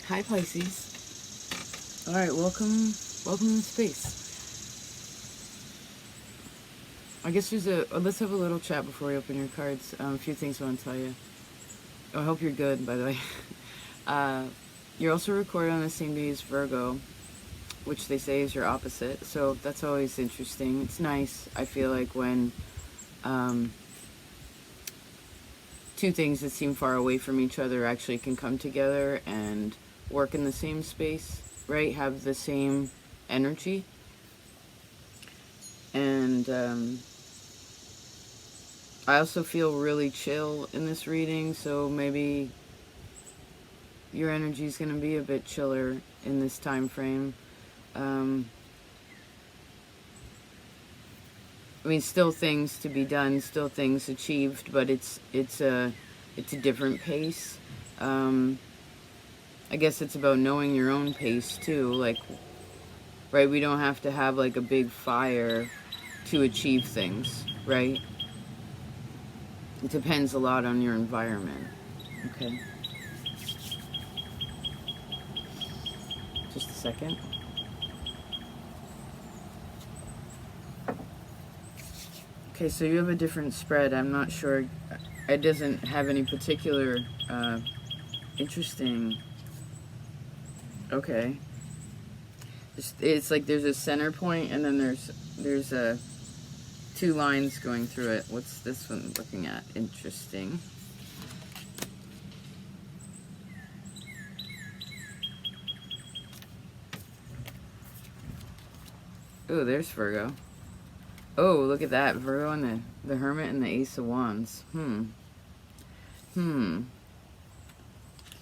Hi, Pisces. All right, welcome to space. I guess let's have a little chat before we open your cards. A few things I want to tell you. I hope you're good, by the way. You're also recorded on the same day as Virgo, which they say is your opposite. So that's always interesting. It's nice, I feel like, when two things that seem far away from each other actually can come together and work in the same space, right? Have the same energy. And I also feel really chill in this reading, so maybe your energy is going to be a bit chiller in this time frame. I mean, still things to be done, still things achieved, but it's a different pace. I guess it's about knowing your own pace too. Like, right? We don't have to have like a big fire to achieve things, right? It depends a lot on your environment. Okay. Just a second. Okay, so you have a different spread. I'm not sure. It doesn't have any particular interesting. Okay. It's like there's a center point, and then there's a two lines going through it. What's this one looking at? Interesting. Oh, there's Virgo. Oh, look at that. Virgo and the Hermit and the Ace of Wands.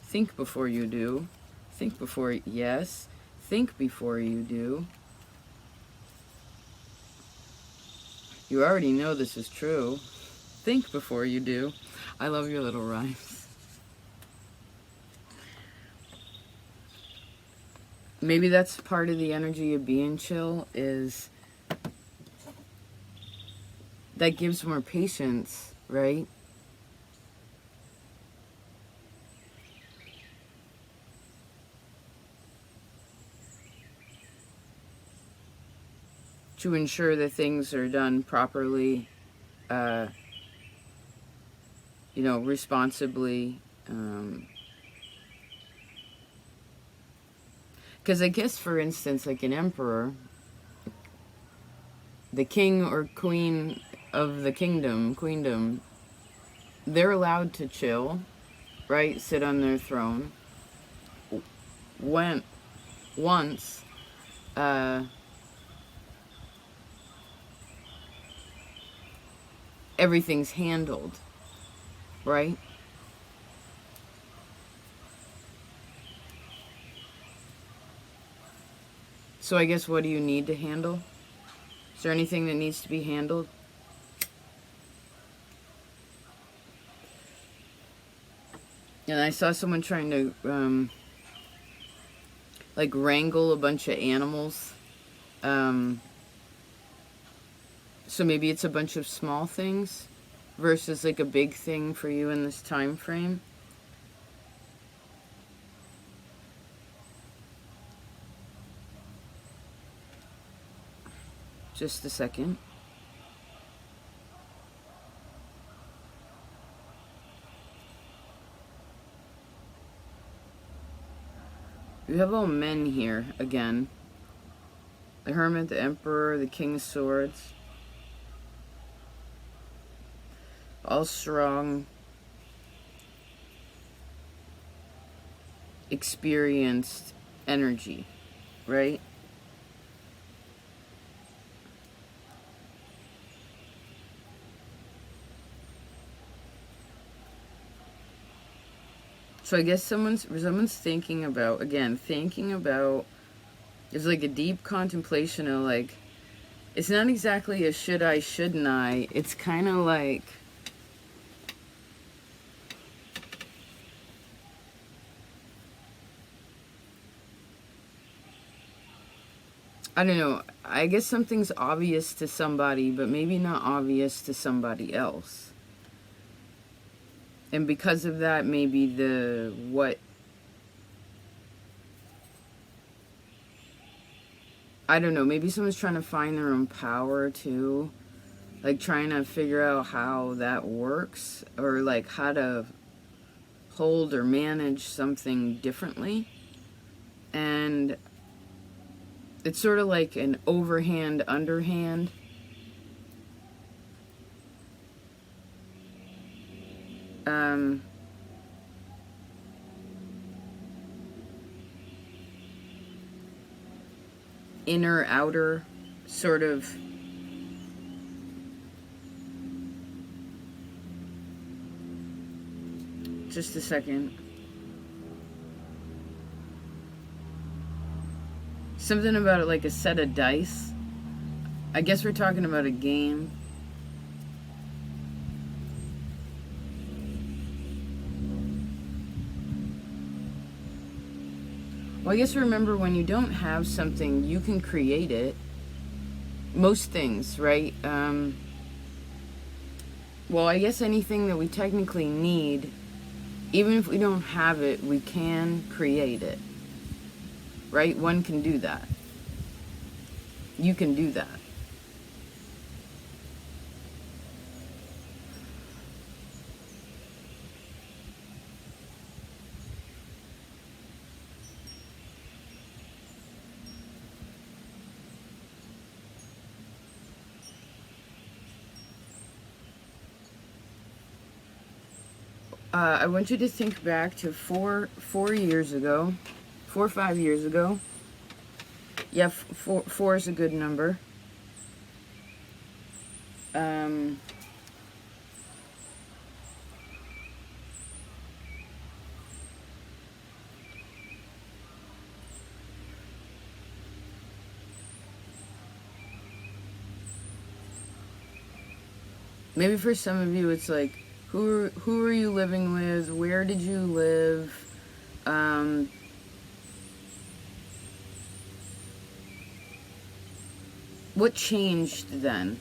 Think before you do. Think before, yes. Think before you do. You already know this is true. Think before you do. I love your little rhymes. Maybe that's part of the energy of being chill, is that gives more patience, right? To ensure that things are done properly, responsibly. Because I guess, for instance, like an emperor, the king or queen of the queendom, they're allowed to chill, right? Sit on their throne. Once everything's handled, right? So I guess, what do you need to handle? Is there anything that needs to be handled? And I saw someone trying to like wrangle a bunch of animals. So maybe it's a bunch of small things versus like a big thing for you in this time frame. Just a second. You have all men here again. The Hermit, the Emperor, the King of Swords. All strong, experienced energy, right? So I guess someone's thinking about, it's like a deep contemplation of like, it's not exactly a should I, shouldn't I. It's kind of like, I don't know, I guess something's obvious to somebody, but maybe not obvious to somebody else. And because of that, maybe I don't know, maybe someone's trying to find their own power too. Like trying to figure out how that works, or like how to hold or manage something differently. And it's sort of like an overhand, underhand. Inner, outer, sort of. Just a second. Something about it like a set of dice. I guess we're talking about a game. Well, I guess remember, when you don't have something, you can create it. Most things, right? Well, I guess anything that we technically need, even if we don't have it, we can create it. Right? One can do that. You can do that. I want you to think back to 4 years ago, 4 or 5 years ago. Yeah, four is a good number. Maybe for some of you, it's like, who are you living with? Where did you live? What changed then?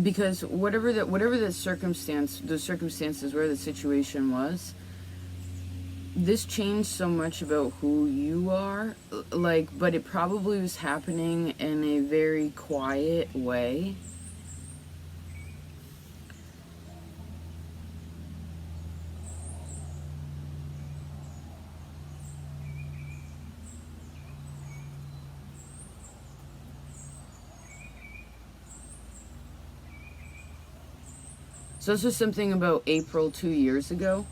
Because whatever the circumstances where the situation was, this changed so much about who you are, like, but it probably was happening in a very quiet way. So this was something about April 2 years ago.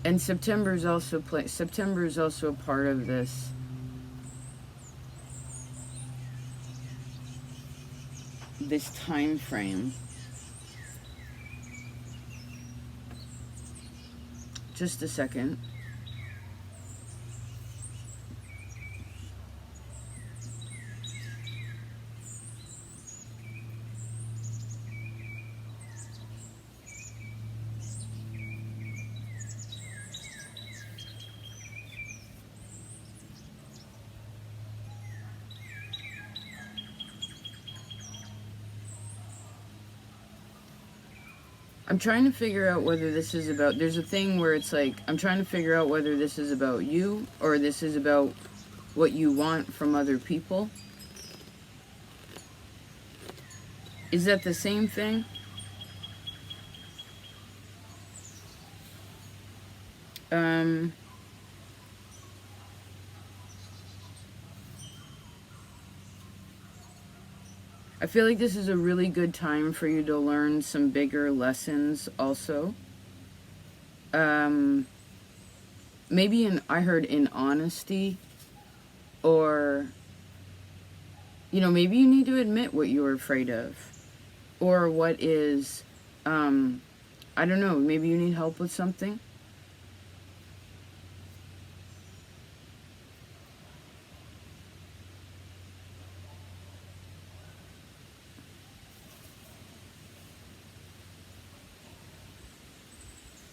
And September is also a part of this. This time frame. Just a second. I'm trying to figure out whether this is about, there's a thing where it's like, I'm trying to figure out whether this is about you or this is about what you want from other people. Is that the same thing? I feel like this is a really good time for you to learn some bigger lessons also. Maybe I heard in honesty, or, you know, maybe you need to admit what you're afraid of, or what is, I don't know, maybe you need help with something.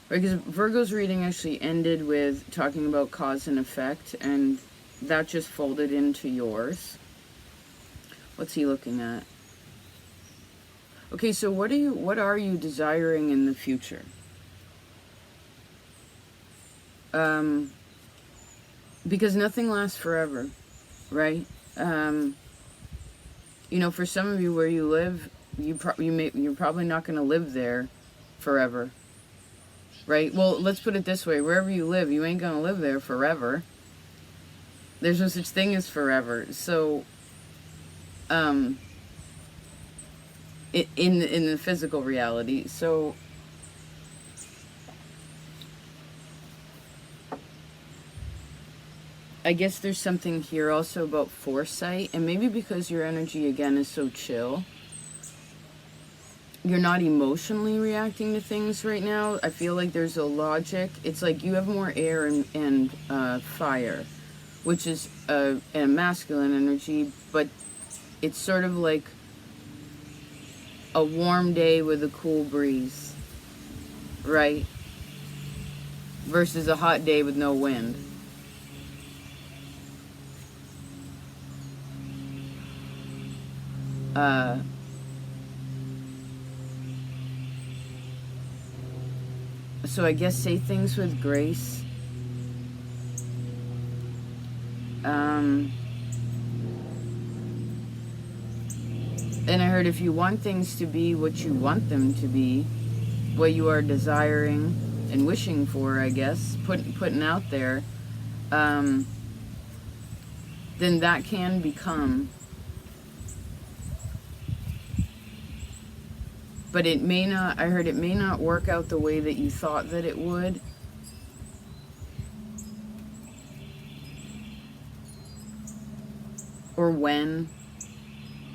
Because Virgo's reading actually ended with talking about cause and effect, and that just folded into yours. What's he looking at? Okay, so what are you desiring in the future? Because nothing lasts forever, right? You know, for some of you where you live, you're probably not going to live there forever, right? Well, let's put it this way: wherever you live, you ain't going to live there forever. There's no such thing as forever. So, in the physical reality, so I guess there's something here also about foresight, and maybe because your energy again is so chill, you're not emotionally reacting to things right now. I feel like there's a logic. It's like you have more air and fire, which is a masculine energy, but it's sort of like a warm day with a cool breeze, right? Versus a hot day with no wind. So I guess say things with grace. And I heard if you want things to be what you want them to be, what you are desiring and wishing for, I guess, putting out there, then that can become. But it may not, I heard it may not work out the way that you thought that it would. Or when.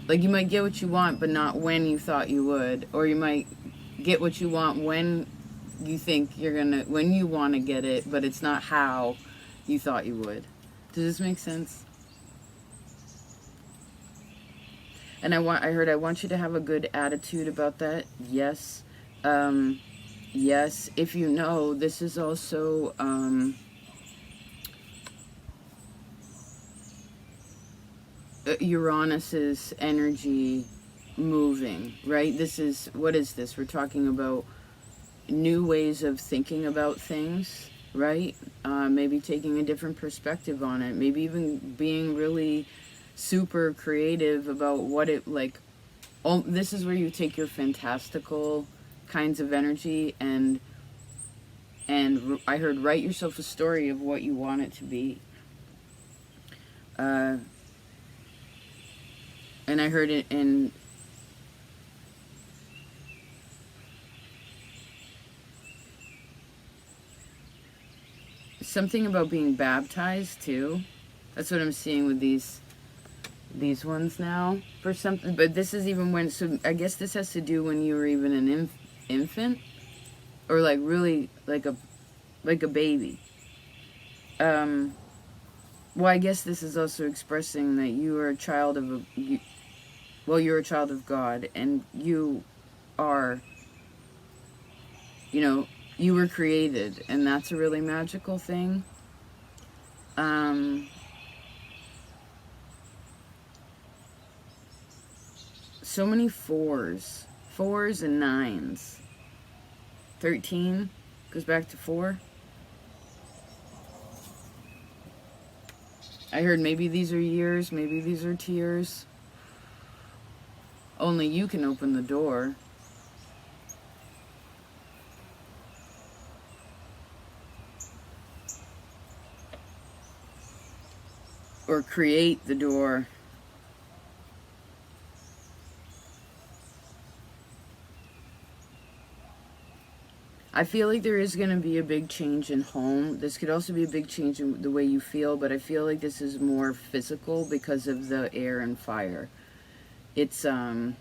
Like you might get what you want, but not when you thought you would. Or you might get what you want when you think you're gonna, when you want to get it, but it's not how you thought you would. Does this make sense? And I want you to have a good attitude about that. Yes. Yes. If you know, this is also, Uranus's energy moving, right? What is this? We're talking about new ways of thinking about things, right? Maybe taking a different perspective on it. Maybe even being really super creative about what it, like, oh, this is where you take your fantastical kinds of energy and I heard write yourself a story of what you want it to be. And I heard it in something about being baptized too. That's what I'm seeing with these ones now for something. But this is even when, so I guess this has to do when you were even an infant, or like really like a baby. Well, I guess this is also expressing that you are a child of you're a child of God, and you are, you know, you were created, and that's a really magical thing. So many fours and nines. 13 goes back to 4. I heard maybe these are years, maybe these are tears. Only you can open the door. Or create the door. I feel like there is going to be a big change in home. This could also be a big change in the way you feel, but I feel like this is more physical because of the air and fire. It's an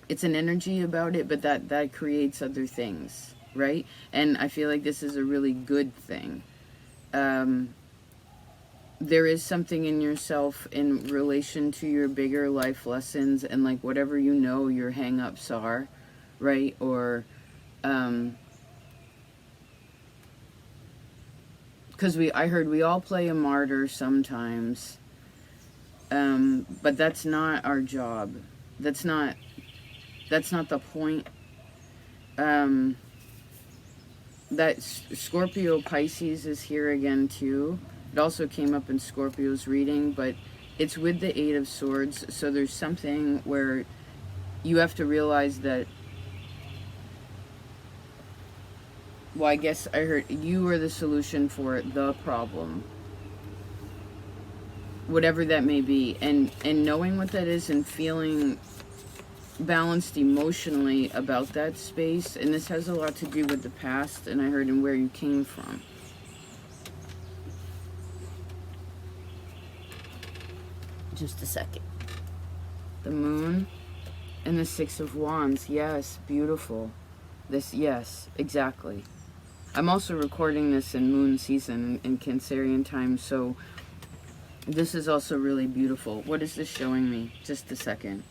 energy about it, but that creates other things, right? And I feel like this is a really good thing. There is something in yourself in relation to your bigger life lessons and like whatever you know your hang-ups are, right? Or because I heard we all play a martyr sometimes. But that's not our job. That's not the point. That Scorpio Pisces is here again too. It also came up in Scorpio's reading, but it's with the Eight of Swords. So there's something where you have to realize that, well, I guess I heard you are the solution for the problem, whatever that may be, and knowing what that is and feeling balanced emotionally about that space. And this has a lot to do with the past, and I heard, and where you came from. Just a second. The Moon and the Six of Wands. Yes, beautiful. This, yes, exactly. I'm also recording this in moon season in Cancerian time, so this is also really beautiful. What is this showing me? Just a second.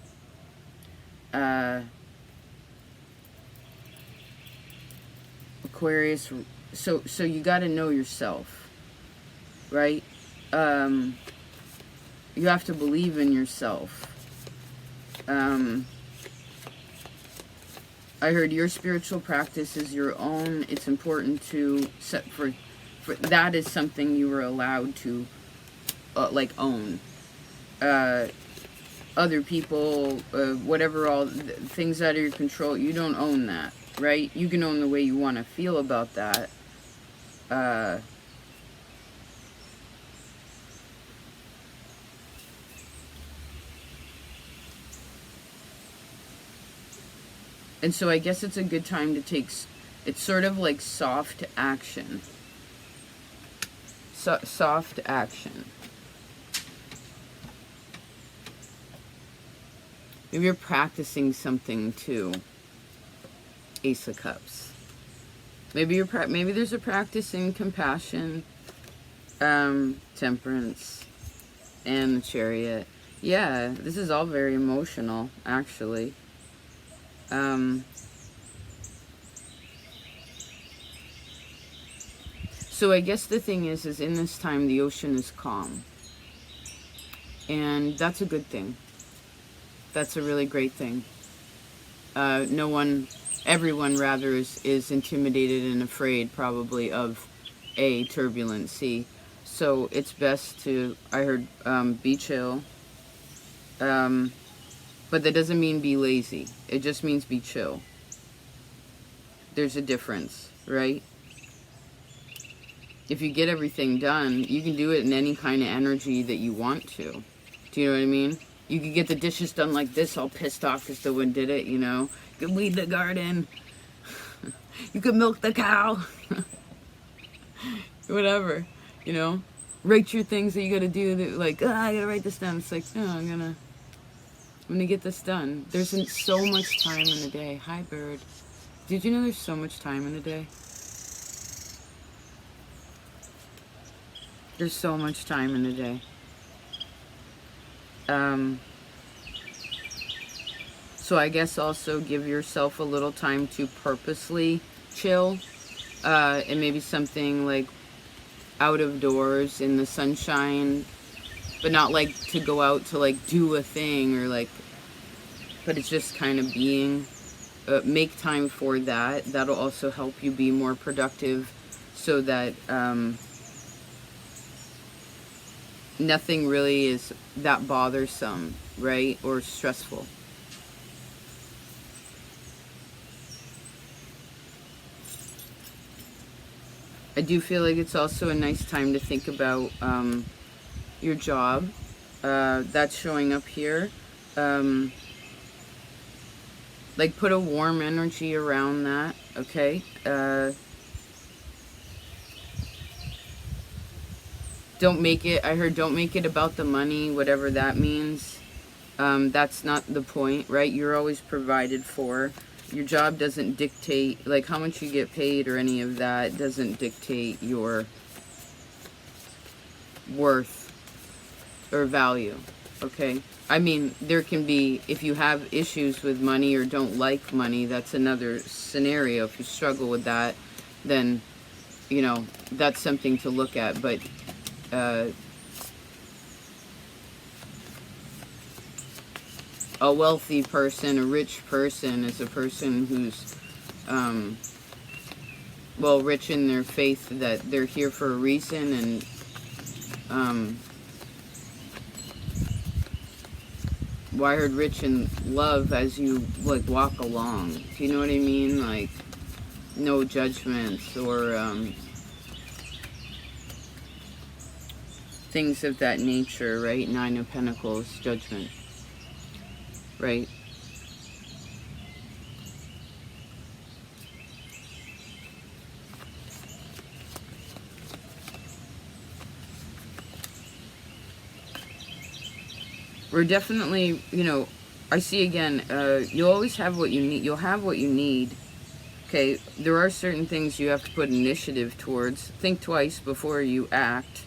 Aquarius. So you got to know yourself, right? You have to believe in yourself. I heard your spiritual practice is your own. It's important to set for that is something you were allowed to like own. Other people, whatever, all things out of your control, you don't own that, right? You can own the way you want to feel about that. And so I guess it's a good time to take, it's sort of like soft action. Soft action. Maybe you're practicing something too. Ace of Cups. Maybe there's a practice in compassion, temperance, and the Chariot. Yeah, this is all very emotional, actually. So I guess the thing is in this time the ocean is calm. And that's a good thing. That's a really great thing. Everyone rather is intimidated and afraid probably of a turbulent sea. So it's best to, I heard, be chill. But that doesn't mean be lazy. It just means be chill. There's a difference, right? If you get everything done, you can do it in any kind of energy that you want to. Do you know what I mean? You could get the dishes done like this, all pissed off because the wind did it, you know? You could weed the garden. You could milk the cow. Whatever, you know? Write your things that you gotta do, that, like, I gotta write this down. It's like, no, I'm gonna get this done. There's so much time in the day. Hi, bird. Did you know there's so much time in the day? There's so much time in the day. So I guess also give yourself a little time to purposely chill. And maybe something like out of doors in the sunshine, but not like to go out to like do a thing or like, but it's just kind of being, make time for that. That'll also help you be more productive so that nothing really is that bothersome, right? Or stressful. I do feel like it's also a nice time to think about your job. That's showing up here. Like put a warm energy around that, okay? Don't make it, I heard, don't make it about the money, whatever that means. That's not the point, right? You're always provided for. Your job doesn't dictate, like how much you get paid or any of that doesn't dictate your worth or value, okay? I mean, there can be, if you have issues with money or don't like money, that's another scenario. If you struggle with that, then, you know, that's something to look at. But a wealthy person, a rich person, is a person who's, well, rich in their faith that they're here for a reason, and well, I heard rich in love as you, like, walk along. Do you know what I mean? Like, no judgments or things of that nature, right? Nine of Pentacles, judgment, right? We're definitely, you know, I see again, you'll always have what you need. You'll have what you need. Okay, there are certain things you have to put initiative towards. Think twice before you act.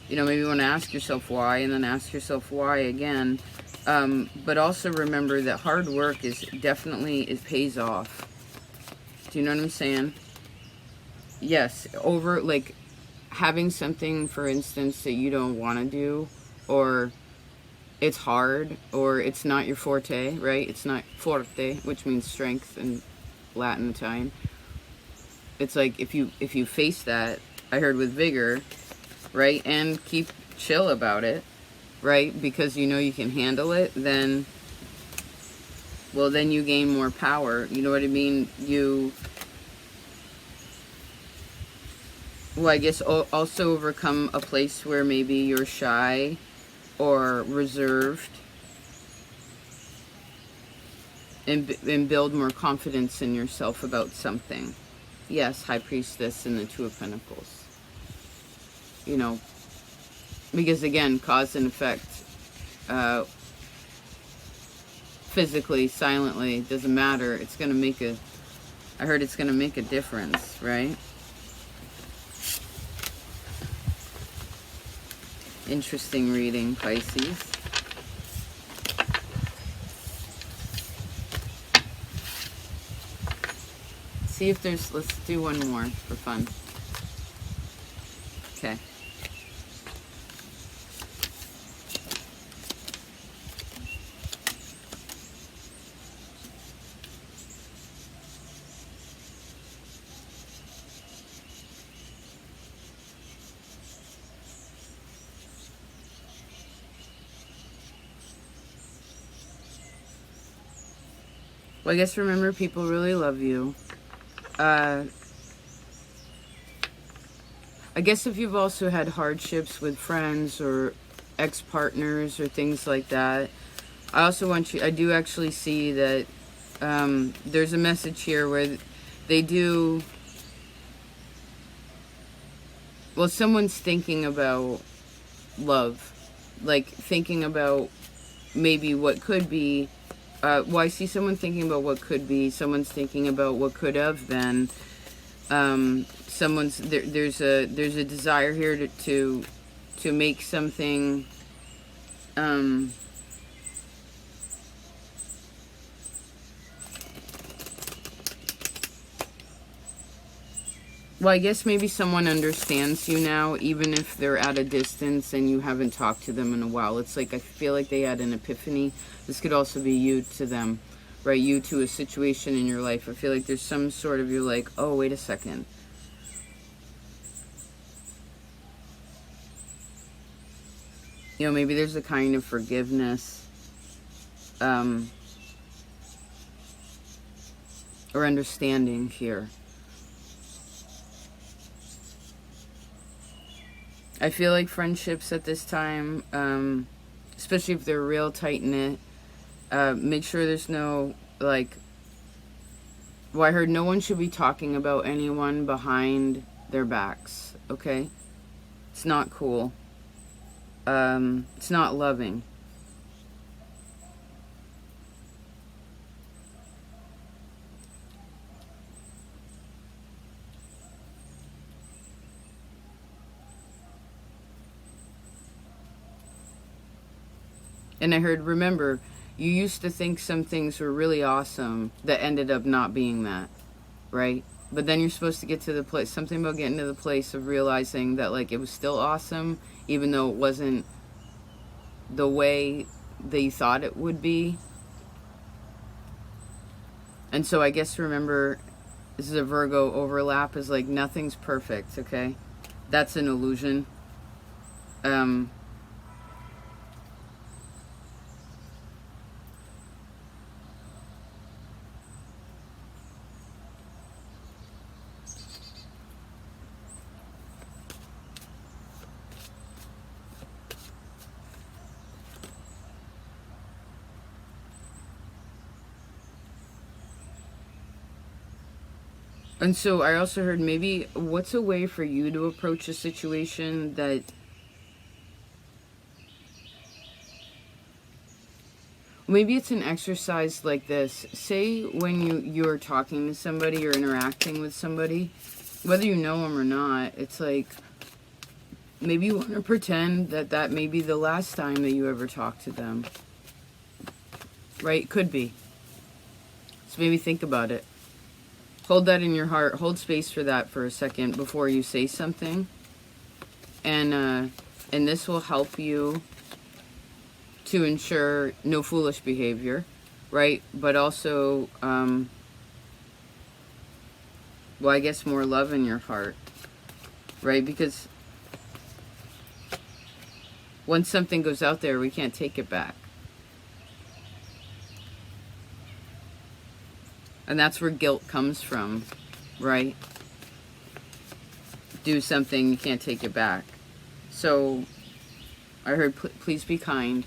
You know, maybe you want to ask yourself why, and then ask yourself why again. But also remember that hard work is definitely, it pays off. Do you know what I'm saying? Yes, over, like, having something, for instance, that you don't want to do, or it's hard, or it's not your forte, right? It's not forte, which means strength in Latin, Italian. It's like, if you face that, I heard, with vigor, right, and keep chill about it, right, because you know you can handle it, then, well, then you gain more power. You know what I mean? Well, I guess also overcome a place where maybe you're shy or reserved, and build more confidence in yourself about something. Yes, High Priestess and the Two of Pentacles. You know, because again, cause and effect, physically, silently, doesn't matter. It's going to make I heard it's going to make a difference, right? Interesting reading, Pisces. See if there's, let's do one more for fun. Okay. Well, I guess remember, people really love you. I guess if you've also had hardships with friends or ex-partners or things like that, I also want you, I do actually see that there's a message here where they do, well, someone's thinking about love, like thinking about maybe what could be. Well, I see someone thinking about what could be. Someone's thinking about what could have been. There's a desire here to make something. Well, I guess maybe someone understands you now, even if they're at a distance and you haven't talked to them in a while. It's like, I feel like they had an epiphany. This could also be you to them, right? You to a situation in your life. I feel like there's some sort of, you're like, oh, wait a second. You know, maybe there's a kind of forgiveness or understanding here. I feel like friendships at this time, especially if they're real tight-knit, make sure there's no, like, well, I heard no one should be talking about anyone behind their backs, okay? It's not cool. It's not loving. And I heard, remember, you used to think some things were really awesome that ended up not being that, right? But then you're supposed to get to the place, something about getting to the place of realizing that, like, it was still awesome, even though it wasn't the way that you thought it would be, And so I guess remember, this is a Virgo overlap, is like nothing's perfect, okay? That's an illusion. Um, and so I also heard maybe what's a way for you to approach a situation that maybe it's an exercise like this. Say when you're talking to somebody or interacting with somebody, whether you know them or not, it's like maybe you want to pretend that that may be the last time that you ever talk to them. Right? Could be. So maybe think about it. Hold that in your heart. Hold space for that for a second before you say something. And this will help you to ensure no foolish behavior, right? But also, well, I guess more love in your heart, right? Because once something goes out there, we can't take it back. And that's where guilt comes from, right? Do something, you can't take it back. So, I heard, please be kind.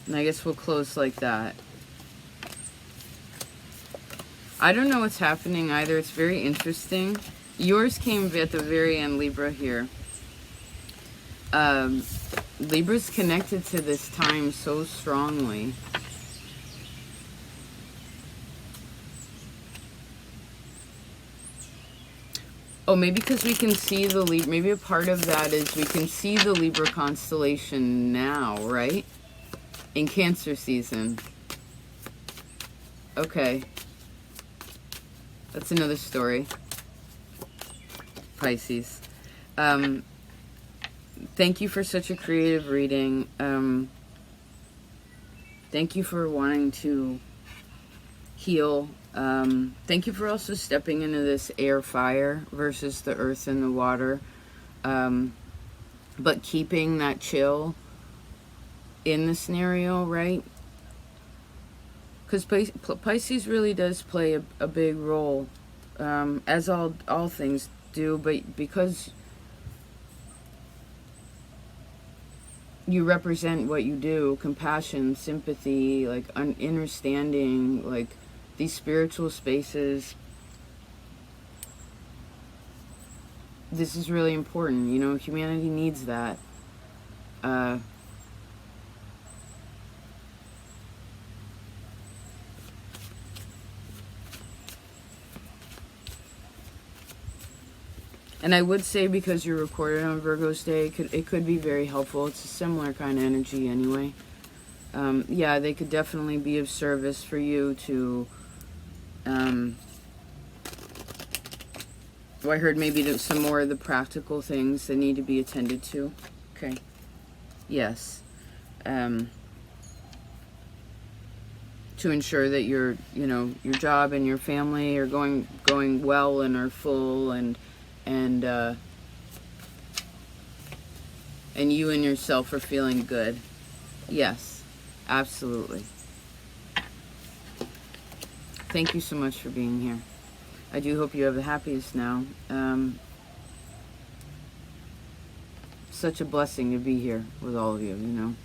And I guess we'll close like that. I don't know what's happening either. It's very interesting. Yours came at the very end, Libra, here. Libra's connected to this time so strongly. Oh, maybe because we can see the Libra. Maybe a part of that is we can see the Libra constellation now, right? In Cancer season. Okay. That's another story. Pisces. Thank you for such a creative reading. Thank you for wanting to heal. Thank you for also stepping into this air fire versus the earth and the water. But keeping that chill in the scenario, right? Because Pisces really does play a big role, as all things do, but because you represent what you do, compassion, sympathy, like understanding, like these spiritual spaces, this is really important, you know, humanity needs that. And I would say, because you're recorded on Virgo's Day, it could be very helpful. It's a similar kind of energy anyway. Yeah, they could definitely be of service for you to... well, I heard maybe some more of the practical things that need to be attended to. Okay. Yes. To ensure that your job and your family are going well and are full, and you and yourself are feeling good. Yes, absolutely. Thank you so much for being here. I do hope you have the happiest now. Such a blessing to be here with all of you, you know.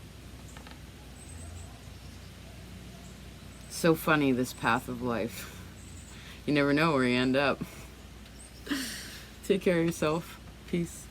So funny, this path of life. You never know where you end up. Take care of yourself. Peace.